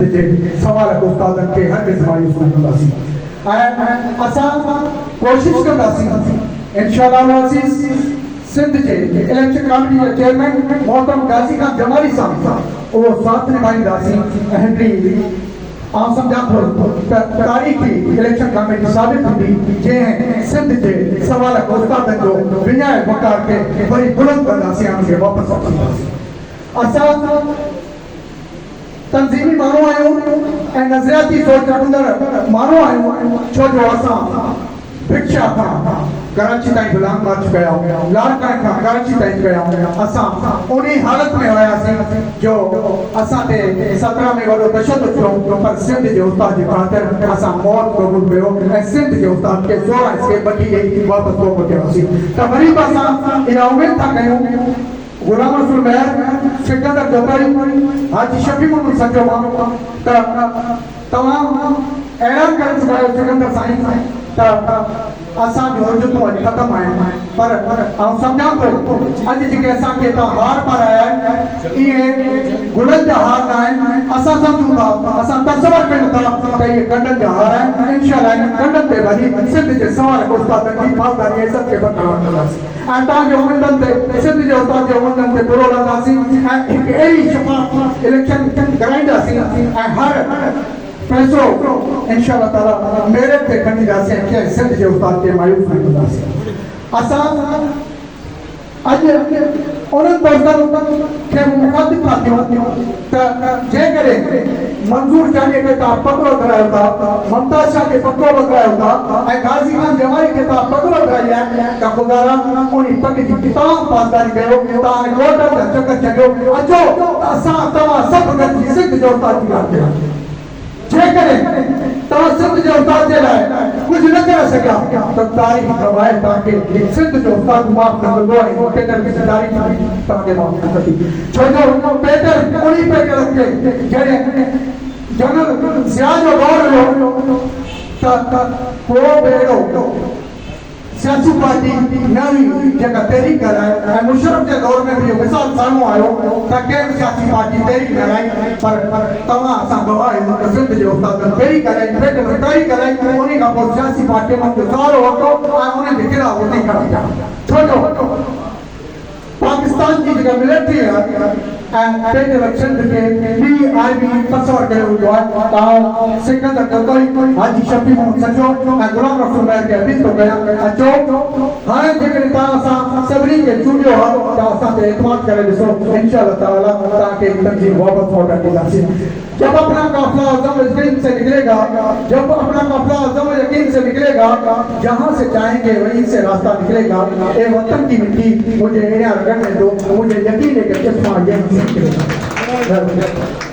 सवाल उस्तादन के हर मायूस न कंदासीं असां कोशिश कंदासीं इंशाअल्लाह अज़ीज़ सिंध के इलेक्शन कमेटी के चेयरमैन मोहतरम गाज़ी खान जमाली साहब वो साथ निभाईंदासीं हिकिड़ी आउं सम्झां थो तारीख़ी इलेक्शन कमेटी साबित थींदी जंहिं सिंध जे सवाल उस्तादन जो विञायल वकार खे वरी बुलंद कंदासीं उनखे वापसि वठंदासीं असां तंज़ीमी माण्हू आहियूं ऐं नज़रियाती सोच रखंदड़ माण्हू आहियूं छो जो असां भिक्षा खां कराची ताईं गुलाम मार्च कया लाड़काने खां कराची ताईं कया असां उन हालत में हुयासीं जो असां ते 17 में वॾो तशद्दुद थियो पर सिंध जे उस्ताद जी ख़ातिर असां मौत क़बूल कयो ऐं सिंध जे उस्ताद खे 16 स्टेप वठी ॾेई वापसि वापसि कयोसीं त वरी बि असां इहा उमेद था कयूं गुलाम रसूल महर सिकंदर जोताई हाजी शफी मोहम्मद सचो माण्हू त तव्हां ऐलान करे चुका आहियो सिकंदर साईं त असांजूं हुजतूं अॼु ख़तमु आहिनि पर आउं सम्झां थो अॼु जेके असांखे तव्हां हार पाराया आहिनि इहे गुलनि जा हार न आहिनि असां सम्झूं था असां तसवर कयूं था त इहे गंढनि जा हार आहिनि इंशाअल्लाह इन गंढनि ते वरी सिंध जे सवाल उस्तादनि जी फ़ौजदारी इज़त खे बरक़रार कंदासीं ऐं तव्हांजे उमेदनि ते सिंध जे उस्ताद जे उमेदनि ते बुरो लहंदासीं ऐं हिकु अहिड़ी शफ़ाफ़ इलेक्शन कराईंदासीं ऐं हर पैसो इंशाअल्लाह ताला मेरिट ते खणींदासीं ऐं सिंध जे उस्ताद खे मायूस न कंदासीं असां अॼु उन्हनि दोस्तनि खे मुखातिब था थियूं त जेकॾहिं मंज़ूर जानी खे तव्हां पकिड़ो करायो था मुमताज़ शाह खे पकिड़ो करायो था ऐं गाज़ी खान जमाली खे तव्हां पकिड़ो कराई आहे त ख़ुदा उन पक जी तमामु पासदारी कयो तव्हां कोर्ट जा चकर छॾियो अचो त असां तव्हां सभु गॾिजी सिंध जो उस्ताद जी ॻाल्हि कयूं जेकॾहिं तव्हां सिंध जे उस्ताद जे लाइ कुझु न करे सघिया त तारीख़ गवाह तव्हांखे सिंध जो उस्ताद माफ़ न कंदो ऐं पेटर जी तारीख़ तव्हांखे माफ़ न कंदी छो जो पेटर उन पेटर खे जॾहिं जनरल ज़िया जो दौर हुयो त को बेड़ो सियासी पार्टी न हुई जेका तहरीक कराए ऐं मुशर्रफ जे दौर में बि इहो मिसाल साम्हूं आयो त कंहिं सियासी पार्टी तहरीक कराई पर तव्हां असां गवाह आहियूं त सिंध जे उस्तादनि तहरीक कराई पेटर तहरीक कराई उन खां पोइ सियासी पार्टी मां सहारो वरितो ऐं उन जे ख़िलाफ़ वधी खड़ा छो जो पाकिस्तान जी जेका मिलिट्री आहे ऐं पंहिंजे सिंध खे ॿी आर्मी तस्वर कयो वियो आहे तव्हां सिकंदर जोताई हाजी शफी मोहम्मद सचो ऐं गुलाम रसूल महर खे अपील थो कयां अचो हाणे जेकॾहिं तव्हां असां सभिनी खे चूंडियो आहे त असां ते एतमाद करे ॾिसो इंशाअल्लाह ताला तव्हांखे तंज़ीम वापसि मोटा ॾींदासीं जब अपना काफिला अज़म यकीन से निकलेगा जब अपना काफिला अज़म यकीन से निकलेगा जहाँ से चाहेंगे वहीं से रास्ता निकलेगा ए वतन की मिट्टी मुझे इन्हें रगड़ने दो मुझे यकीन है कि चश्मा यहीं से निकलेगा